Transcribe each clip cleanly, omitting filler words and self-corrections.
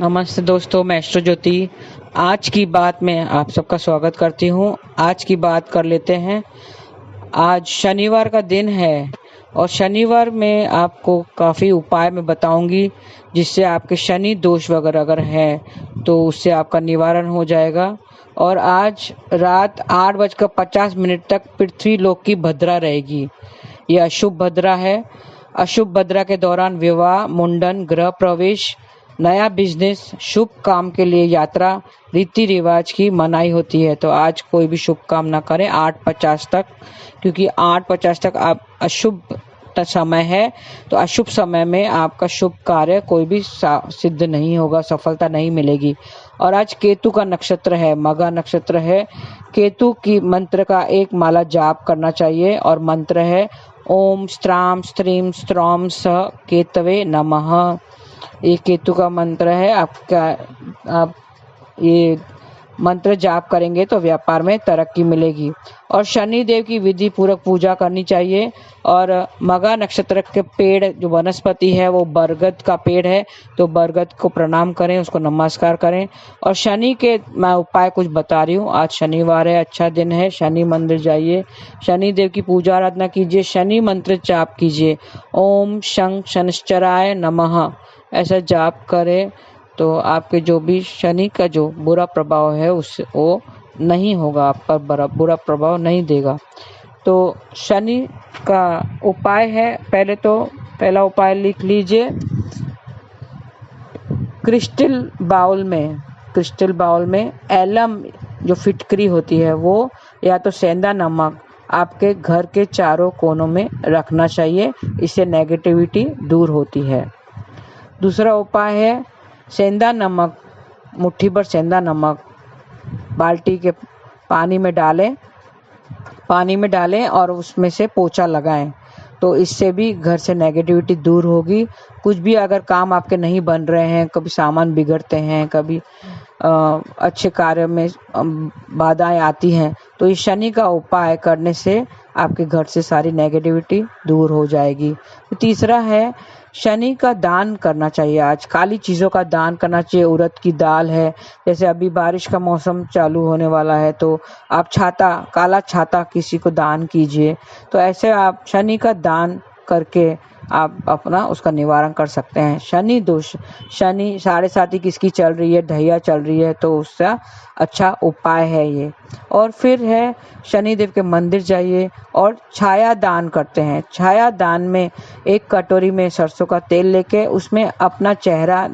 नमस्ते दोस्तों, मैं एस्ट्रो ज्योति। आज की बात में आप सबका स्वागत करती हूँ। आज की बात कर लेते हैं। आज शनिवार का दिन है और शनिवार में आपको काफ़ी उपाय मैं बताऊंगी जिससे आपके शनि दोष वगैरह अगर है तो उससे आपका निवारण हो जाएगा। और आज रात 8:50 तक पृथ्वी लोक की भद्रा रहेगी। यह अशुभ भद्रा है। अशुभ भद्रा के दौरान विवाह, मुंडन, गृह प्रवेश, नया बिजनेस, शुभ काम के लिए यात्रा, रीति रिवाज की मनाही होती है। तो आज कोई भी शुभ काम ना करें 8:50 तक, क्योंकि 8:50 तक आप अशुभ समय है। तो अशुभ समय में आपका शुभ कार्य कोई भी सिद्ध नहीं होगा, सफलता नहीं मिलेगी। और आज केतु का नक्षत्र है, मघा नक्षत्र है। केतु की मंत्र का एक माला जाप करना चाहिए और मंत्र है ओम स्त्राम स्त्रीम स्त्रौम स केतवे नमः। ये केतु का मंत्र है। आप ये मंत्र जाप करेंगे तो व्यापार में तरक्की मिलेगी। और शनि देव की विधि पूर्वक पूजा करनी चाहिए। और मघा नक्षत्र के पेड़ जो वनस्पति है वो बरगद का पेड़ है, तो बरगद को प्रणाम करें, उसको नमस्कार करें। और शनि के मैं उपाय कुछ बता रही हूँ। आज शनिवार है, अच्छा दिन है, शनि मंदिर जाइए, शनि देव की पूजा आराधना कीजिए, शनि मंत्र जाप कीजिए। ओम शं शनिश्चराय नमः ऐसा जाप करें तो आपके जो भी शनि का जो बुरा प्रभाव है उससे वो नहीं होगा, आप पर बुरा प्रभाव नहीं देगा। तो शनि का उपाय है, पहला उपाय लिख लीजिए। क्रिस्टल बाउल में एलम जो फिटकरी होती है वो या तो सेंधा नमक आपके घर के चारों कोनों में रखना चाहिए, इससे नेगेटिविटी दूर होती है। दूसरा उपाय है सेंधा नमक, मुट्ठी भर सेंधा नमक बाल्टी के पानी में डालें और उसमें से पोंछा लगाएं, तो इससे भी घर से नेगेटिविटी दूर होगी। कुछ भी अगर काम आपके नहीं बन रहे हैं, कभी सामान बिगड़ते हैं, कभी अच्छे कार्य में बाधाएं आती हैं, तो इस शनि का उपाय करने से आपके घर से सारी नेगेटिविटी दूर हो जाएगी। तीसरा है शनि का दान करना चाहिए। आज काली चीज़ों का दान करना चाहिए। उड़द की दाल है, जैसे अभी बारिश का मौसम चालू होने वाला है तो आप काला छाता किसी को दान कीजिए। तो ऐसे आप शनि का दान करके आप अपना उसका निवारण कर सकते हैं। शनि दोष, शनि 7.5 किसकी चल रही है, ढैया चल रही है, तो उसका अच्छा उपाय है ये। और फिर है शनि देव के मंदिर जाइए और छाया दान करते हैं। छाया दान में एक कटोरी में सरसों का तेल लेके उसमें अपना चेहरा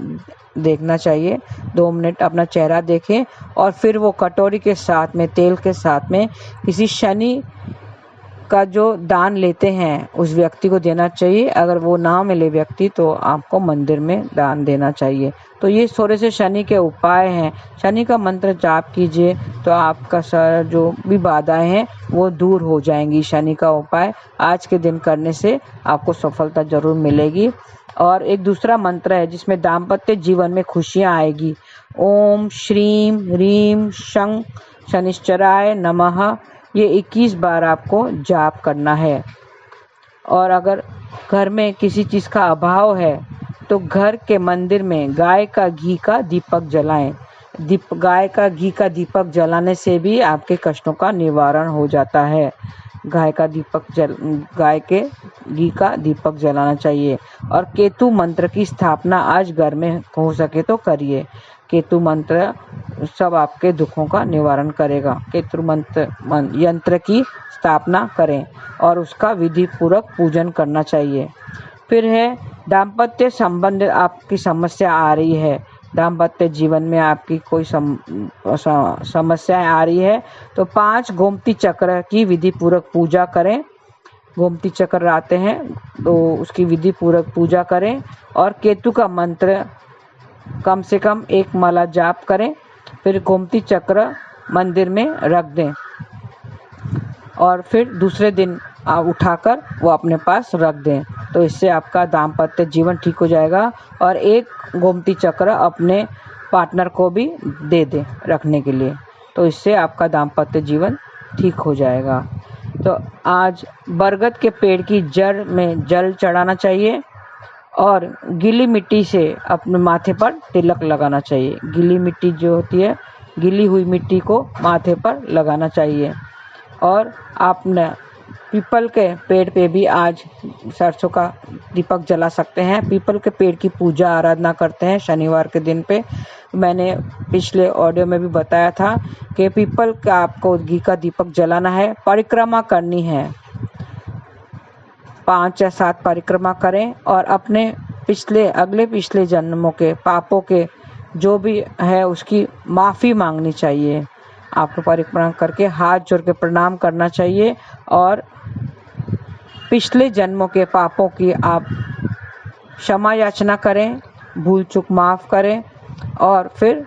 देखना चाहिए। 2 मिनट अपना चेहरा देखें और फिर वो कटोरी के साथ में, तेल के साथ में किसी शनि का जो दान लेते हैं उस व्यक्ति को देना चाहिए। अगर वो ना मिले व्यक्ति तो आपको मंदिर में दान देना चाहिए। तो ये थोड़े से शनि के उपाय हैं। शनि का मंत्र जाप कीजिए तो आपका जो भी बाधाएं हैं वो दूर हो जाएंगी। शनि का उपाय आज के दिन करने से आपको सफलता जरूर मिलेगी। और एक दूसरा मंत्र है जिसमें दाम्पत्य जीवन में खुशियां आएगी। ओम श्रीम ह्रीम शं शनिश्चराय नमः, ये 21 बार आपको जाप करना है। और अगर घर में किसी चीज़ का अभाव है तो घर के मंदिर में गाय का घी का दीपक जलाएं। गाय का घी का दीपक जलाने से भी आपके कष्टों का निवारण हो जाता है। गाय के घी का दीपक जलाना चाहिए। और केतु मंत्र की स्थापना आज घर में हो सके तो करिए। केतु मंत्र सब आपके दुखों का निवारण करेगा। केतु मंत्र यंत्र की स्थापना करें और उसका विधि पूर्वक पूजन करना चाहिए। फिर है दाम्पत्य संबंध, आपकी समस्या आ रही है, दाम्पत्य जीवन में आपकी कोई समस्याएं आ रही है तो 5 गोमती चक्र की विधि पूर्वक पूजा करें। गोमती चक्र आते हैं तो उसकी विधि पूर्वक पूजा करें। और केतु का मंत्र कम से कम 1 माला जाप करें, फिर गोमती चक्र मंदिर में रख दें और फिर दूसरे दिन उठाकर वो अपने पास रख दें। तो इससे आपका दाम्पत्य जीवन ठीक हो जाएगा। और 1 गोमती चक्र अपने पार्टनर को भी दे दें रखने के लिए, तो इससे आपका दाम्पत्य जीवन ठीक हो जाएगा। तो आज बरगद के पेड़ की जड़ में जल चढ़ाना चाहिए और गीली मिट्टी से अपने माथे पर तिलक लगाना चाहिए। गीली मिट्टी जो होती है, गीली हुई मिट्टी को माथे पर लगाना चाहिए। और आपने पीपल के पेड़ पे भी आज सरसों का दीपक जला सकते हैं। पीपल के पेड़ की पूजा आराधना करते हैं शनिवार के दिन पे। मैंने पिछले ऑडियो में भी बताया था कि पीपल का आपको घी का दीपक जलाना है, परिक्रमा करनी है, 5 या 7 परिक्रमा करें और अपने पिछले जन्मों के पापों के जो भी है उसकी माफ़ी मांगनी चाहिए। आपको परिक्रमा करके हाथ जोड़ के प्रणाम करना चाहिए और पिछले जन्मों के पापों की आप क्षमा याचना करें, भूल चूक माफ़ करें और फिर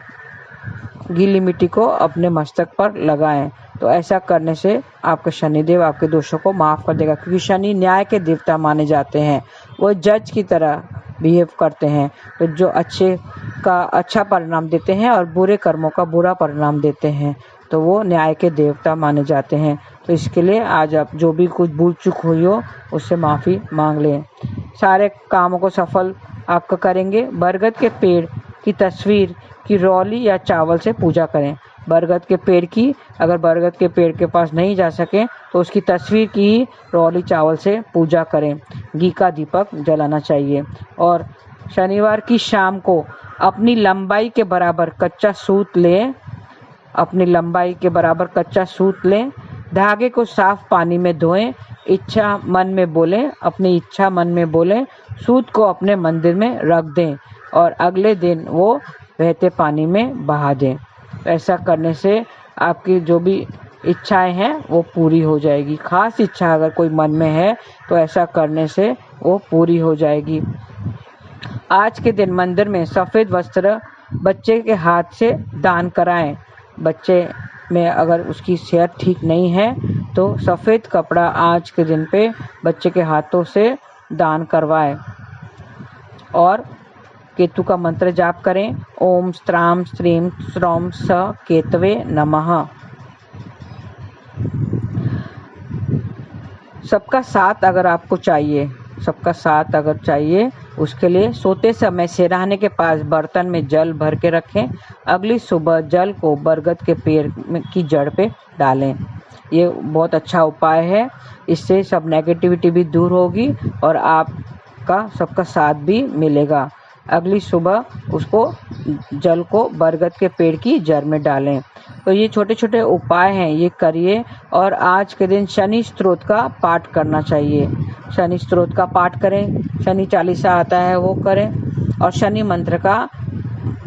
गीली मिट्टी को अपने मस्तक पर लगाएं। तो ऐसा करने से आपके शनिदेव आपके दोषों को माफ़ कर देगा, क्योंकि शनि न्याय के देवता माने जाते हैं। वो जज की तरह बिहेव करते हैं, तो जो अच्छे का अच्छा परिणाम देते हैं और बुरे कर्मों का बुरा परिणाम देते हैं, तो वो न्याय के देवता माने जाते हैं। तो इसके लिए आज आप जो भी कुछ भूल चूक हुई हो उससे माफ़ी मांग लें। सारे कामों को सफल आपका करेंगे। बरगद के पेड़ की तस्वीर की रौली या चावल से पूजा करें। बरगद के पेड़ की, अगर बरगद के पेड़ के पास नहीं जा सके तो उसकी तस्वीर की रौली चावल से पूजा करें। घी का दीपक जलाना चाहिए और शनिवार की शाम को अपनी लंबाई के बराबर कच्चा सूत लें। अपनी लंबाई के बराबर कच्चा सूत लें, धागे को साफ पानी में धोएं, इच्छा मन में बोलें, अपनी इच्छा मन में बोलें, सूत को अपने मंदिर में रख दें और अगले दिन वो बहते पानी में बहा दें। ऐसा करने से आपकी जो भी इच्छाएं हैं वो पूरी हो जाएगी। खास इच्छा अगर कोई मन में है तो ऐसा करने से वो पूरी हो जाएगी। आज के दिन मंदिर में सफ़ेद वस्त्र बच्चे के हाथ से दान कराएं। बच्चे में अगर उसकी सेहत ठीक नहीं है तो सफ़ेद कपड़ा आज के दिन पे बच्चे के हाथों से दान करवाएं और केतु का मंत्र जाप करें। ओम स्त्राम स्त्रीम स्त्रौम स केतवे नमः। सबका साथ अगर आपको चाहिए, सबका साथ अगर चाहिए, उसके लिए सोते समय सिरहाने के पास बर्तन में जल भर के रखें। अगली सुबह जल को बरगद के पेड़ की जड़ पे डालें। ये बहुत अच्छा उपाय है, इससे सब नेगेटिविटी भी दूर होगी और आपका सबका साथ भी मिलेगा। अगली सुबह उसको जल को बरगद के पेड़ की जड़ में डालें। तो ये छोटे छोटे उपाय हैं, ये करिए। और आज के दिन शनि स्तोत्र का पाठ करना चाहिए। शनि स्तोत्र का पाठ करें, शनि चालीसा आता है वो करें और शनि मंत्र का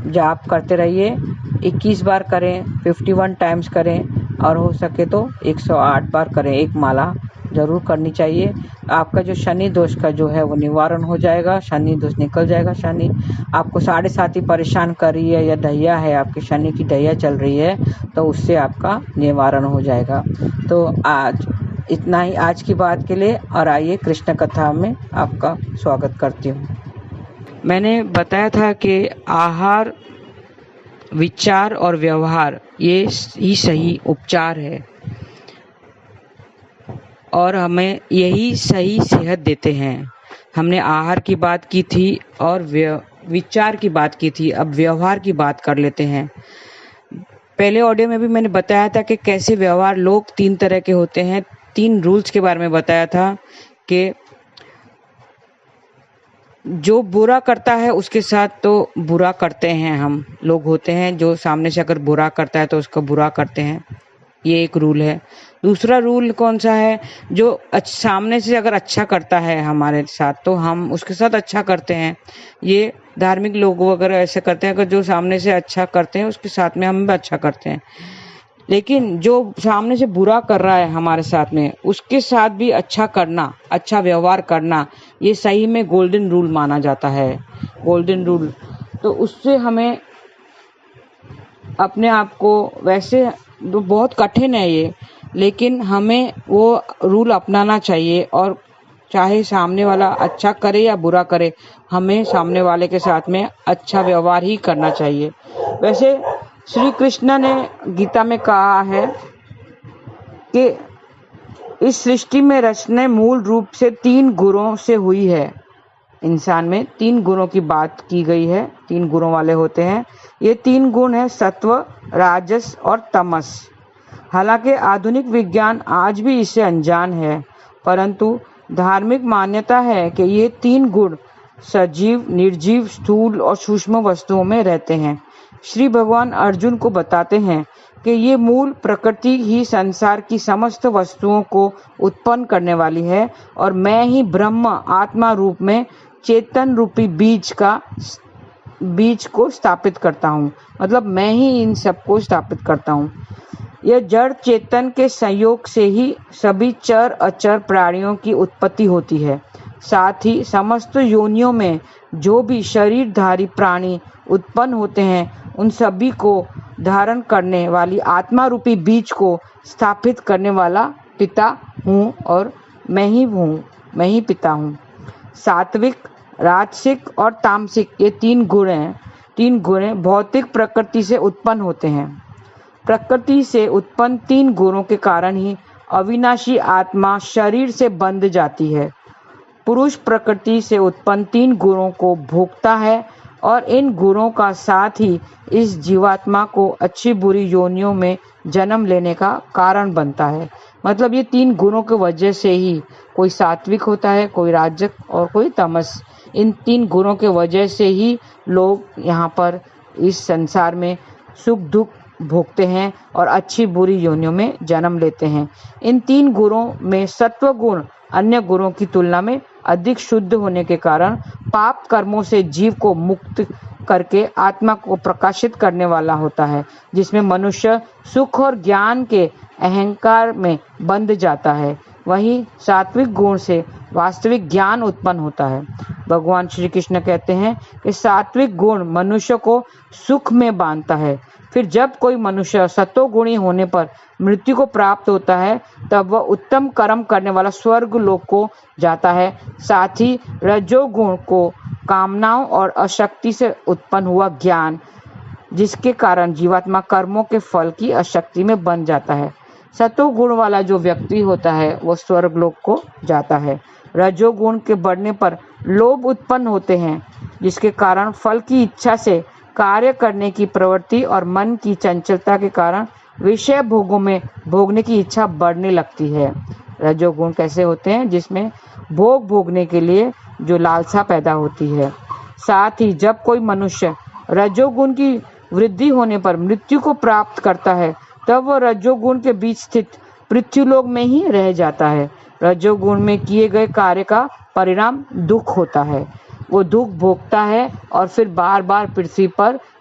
जाप करते रहिए। 21 बार करें, 51 टाइम्स करें और हो सके तो 108 बार करें। एक माला जरूर करनी चाहिए। आपका जो शनि दोष का जो है वो निवारण हो जाएगा, शनि दोष निकल जाएगा। शनि आपको 7.5 परेशान कर रही है या ढैया है, आपके शनि की ढैया चल रही है, तो उससे आपका निवारण हो जाएगा। तो आज इतना ही आज की बात के लिए, और आइए कृष्ण कथा में आपका स्वागत करती हूँ। मैंने बताया था कि आहार, विचार और व्यवहार ये ही सही उपचार है और हमें यही सही सेहत देते हैं। हमने आहार की बात की थी और विचार की बात की थी, अब व्यवहार की बात कर लेते हैं। पहले ऑडियो में भी मैंने बताया था कि कैसे व्यवहार, लोग 3 तरह के होते हैं। 3 रूल्स के बारे में बताया था कि जो बुरा करता है उसके साथ तो बुरा करते हैं हम लोग होते हैं, जो सामने से अगर बुरा करता है तो उसको बुरा करते हैं, ये एक रूल है। दूसरा रूल कौन सा है, जो सामने से अगर अच्छा करता है हमारे साथ तो हम उसके साथ अच्छा करते हैं। ये धार्मिक लोग वगैरह ऐसे करते हैं, अगर जो सामने से अच्छा करते हैं उसके साथ में हम भी अच्छा करते हैं। लेकिन जो सामने से बुरा कर रहा है हमारे साथ में, उसके साथ भी अच्छा करना, अच्छा व्यवहार करना, ये सही में गोल्डन रूल माना जाता है। गोल्डन रूल, तो उससे हमें अपने आप को, वैसे तो बहुत कठिन है ये, लेकिन हमें वो रूल अपनाना चाहिए। और चाहे सामने वाला अच्छा करे या बुरा करे, हमें सामने वाले के साथ में अच्छा व्यवहार ही करना चाहिए। वैसे श्री कृष्ण ने गीता में कहा है कि इस सृष्टि में रचना मूल रूप से 3 गुणों से हुई है। इंसान में 3 गुणों की बात की गई है, 3 गुणों वाले होते हैं। ये 3 गुण है सत्व, राजस और तमस। हालांकि आधुनिक विज्ञान आज भी इससे अनजान है, परंतु धार्मिक मान्यता है कि ये 3 गुण सजीव, निर्जीव, स्थूल और सूक्ष्म वस्तुओं में रहते हैं। श्री भगवान अर्जुन को बताते हैं कि ये मूल प्रकृति ही संसार की समस्त वस्तुओं को उत्पन्न करने वाली है और मैं ही ब्रह्म आत्मा रूप में चेतन रूपी बीज को स्थापित करता हूँ। मतलब मैं ही इन सबको स्थापित करता हूँ। यह जड़ चेतन के संयोग से ही सभी चर अचर प्राणियों की उत्पत्ति होती है। साथ ही समस्त योनियों में जो भी शरीरधारी प्राणी उत्पन्न होते हैं उन सभी को धारण करने वाली आत्मा रूपी बीज को स्थापित करने वाला पिता हूँ और मैं ही पिता हूँ। सात्विक, राजसिक और तामसिक ये 3 गुण भौतिक प्रकृति से उत्पन्न होते हैं। प्रकृति से उत्पन्न 3 गुणों के कारण ही अविनाशी आत्मा शरीर से बंध जाती है। पुरुष प्रकृति से उत्पन्न 3 गुणों को भोगता है और इन गुणों का साथ ही इस जीवात्मा को अच्छी बुरी योनियों में जन्म लेने का कारण बनता है। मतलब ये 3 गुणों की वजह से ही कोई सात्विक होता है, कोई राजक और कोई तमस। इन 3 गुणों के वजह से ही लोग यहाँ पर इस संसार में सुख दुख भोगते हैं और अच्छी बुरी योनियों में जन्म लेते हैं। इन 3 गुणों में सत्व गुण अन्य गुणों की तुलना में अधिक शुद्ध होने के कारण पाप कर्मों से जीव को मुक्त करके आत्मा को प्रकाशित करने वाला होता है, जिसमें मनुष्य सुख और ज्ञान के अहंकार में बंध जाता है। वहीं सात्विक गुण से वास्तविक ज्ञान उत्पन्न होता है। भगवान श्री कृष्ण कहते हैं कि सात्विक गुण मनुष्य को सुख में बांधता है। फिर जब कोई मनुष्य सतोगुणी होने पर मृत्यु को प्राप्त होता है तब वह उत्तम कर्म करने वाला स्वर्ग लोक को जाता है। साथ ही रजोगुण को कामनाओं और अशक्ति से उत्पन्न हुआ ज्ञान, जिसके कारण जीवात्मा कर्मों के फल की अशक्ति में बन जाता है। सतोगुण वाला जो व्यक्ति होता है वो स्वर्ग लोक को जाता है। रजोगुण के बढ़ने पर लोभ उत्पन्न होते हैं, जिसके कारण फल की इच्छा से कार्य करने की प्रवृत्ति और मन की चंचलता के कारण विषय भोगों में भोगने की इच्छा बढ़ने लगती है। रजोगुण कैसे होते हैं? जिसमें भोग भोगने के लिए जो लालसा पैदा होती है। साथ ही जब कोई मनुष्य रजोगुण की वृद्धि होने पर मृत्यु को प्राप्त करता है तब वह रजोगुण के बीच स्थित पृथ्वीलोक में ही रह जाता है। रजोगुण में किए गए कार्य का परिणाम दुख होता है। वो दुख भोगता है और फिर बार बार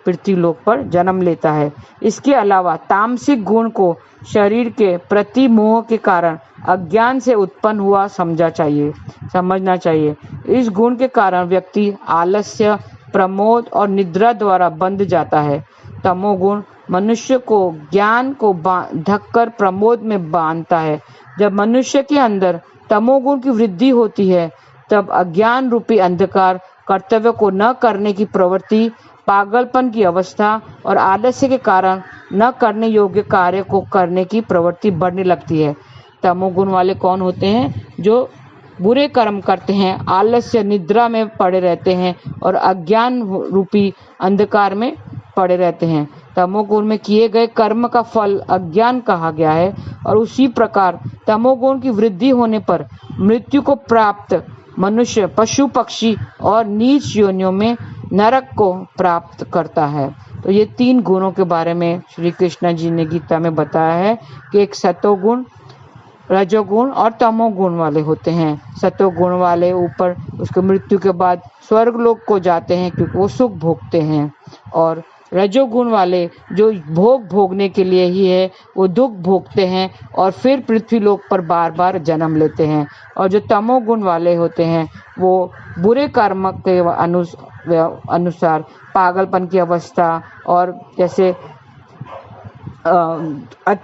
पृथ्वीलोक पर जन्म लेता है। इसके अलावा तामसिक गुण को शरीर के प्रति मोह के कारण अज्ञान से उत्पन्न हुआ समझना चाहिए। इस गुण के कारण व्यक्ति आलस्य, प्रमोद और निद्रा द्वारा बंध जाता है। तमोगुण मनुष्य को ज्ञान को ढककर प्रमोद में बांधता है। जब मनुष्य के अंदर तमोगुण की वृद्धि होती है तब अज्ञान रूपी अंधकार, कर्तव्य को न करने की प्रवृत्ति, पागलपन की अवस्था और आलस्य के कारण न करने योग्य कार्य को करने की प्रवृत्ति बढ़ने लगती है। तमोगुण वाले कौन होते हैं? जो बुरे कर्म करते हैं, आलस्य, निद्रा में पड़े रहते हैं और अज्ञान रूपी अंधकार में पड़े रहते हैं। तमोगुण में किए गए कर्म का फल अज्ञान कहा गया है और उसी प्रकार तमोगुण की वृद्धि होने पर मृत्यु को प्राप्त मनुष्य पशु पक्षी और नीच योनियों में नरक को प्राप्त करता है। तो ये 3 गुणों के बारे में श्री कृष्ण जी ने गीता में बताया है कि एक सतोगुण, रजोगुण और तमोगुण वाले होते हैं। सतोगुण वाले ऊपर उसके मृत्यु के बाद स्वर्ग लोक को जाते हैं क्योंकि वो सुख भोगते हैं, और रजोगुण वाले जो भोग भोगने के लिए ही है वो दुख भोगते हैं और फिर पृथ्वीलोक पर बार बार जन्म लेते हैं। और जो तमोगुण वाले होते हैं वो बुरे कर्म के अनुसार पागलपन की अवस्था और जैसे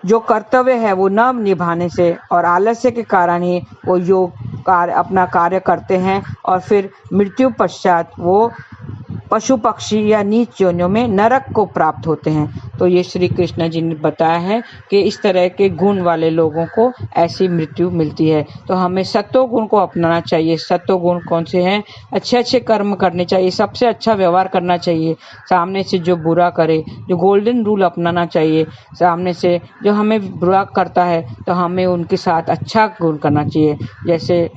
जो कर्तव्य है वो न निभाने से और आलस्य के कारण ही वो अपना कार्य करते हैं और फिर मृत्यु पश्चात वो पशु पक्षी या नीच योनियों में नरक को प्राप्त होते हैं। तो ये श्री कृष्ण जी ने बताया है कि इस तरह के गुण वाले लोगों को ऐसी मृत्यु मिलती है। तो हमें सत्व गुण को अपनाना चाहिए। सत्व गुण कौन से हैं? अच्छे अच्छे कर्म करने चाहिए, सबसे अच्छा व्यवहार करना चाहिए, सामने से जो बुरा करे, जो गोल्डन रूल अपनाना चाहिए, सामने से जो हमें बुरा करता है तो हमें उनके साथ अच्छा गुण करना चाहिए। जैसे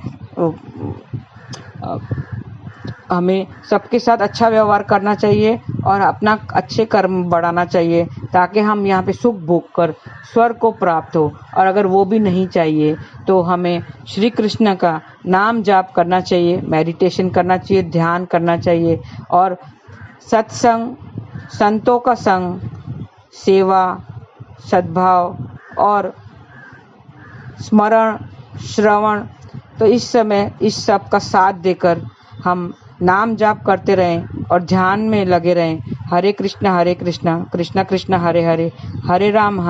हमें सबके साथ अच्छा व्यवहार करना चाहिए और अपना अच्छे कर्म बढ़ाना चाहिए ताकि हम यहाँ पे सुख भोग कर स्वर्ग को प्राप्त हो। और अगर वो भी नहीं चाहिए तो हमें श्री कृष्ण का नाम जाप करना चाहिए, मेडिटेशन करना चाहिए, ध्यान करना चाहिए और सत्संग, संतों का संग, सेवा, सद्भाव और स्मरण, श्रवण, तो इस समय इस सब का साथ देकर हम नाम जाप करते रहें और ध्यान में लगे रहें। हरे कृष्णा कृष्णा कृष्णा हरे हरे, हरे राम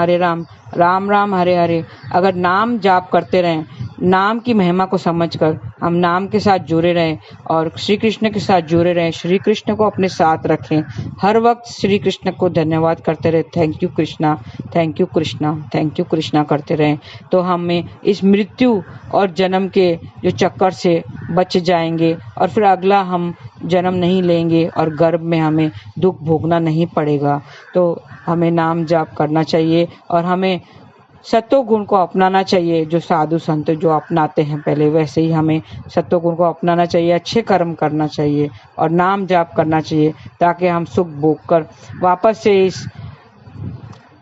राम राम हरे हरे। अगर नाम जाप करते रहें, नाम की महिमा को समझकर हम नाम के साथ जुड़े रहें और श्री कृष्ण के साथ जुड़े रहें, श्री कृष्ण को अपने साथ रखें, हर वक्त श्री कृष्ण को धन्यवाद करते रहें, thank you Krishna, thank you Krishna, thank you Krishna करते रहें, तो हमें इस मृत्यु और जन्म के जो चक्कर से बच जाएंगे और फिर अगला हम जन्म नहीं लेंगे और गर्भ में हमें दुख भोगना नहीं पड़ेगा। तो हमें नाम जाप करना चाहिए और हमें सत्व गुण को अपनाना चाहिए। जो साधु संत जो अपनाते हैं पहले, वैसे ही हमें सत्व गुण को अपनाना चाहिए, अच्छे कर्म करना चाहिए और नाम जाप करना चाहिए ताकि हम सुख भोग कर वापस से इस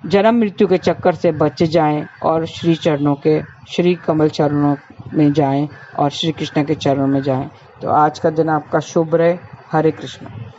जन्म मृत्यु के चक्कर से बच जाएं और श्री कमल चरणों में जाएं और श्री कृष्ण के चरणों में जाएं। तो आज का दिन आपका शुभ रहे। हरे कृष्ण।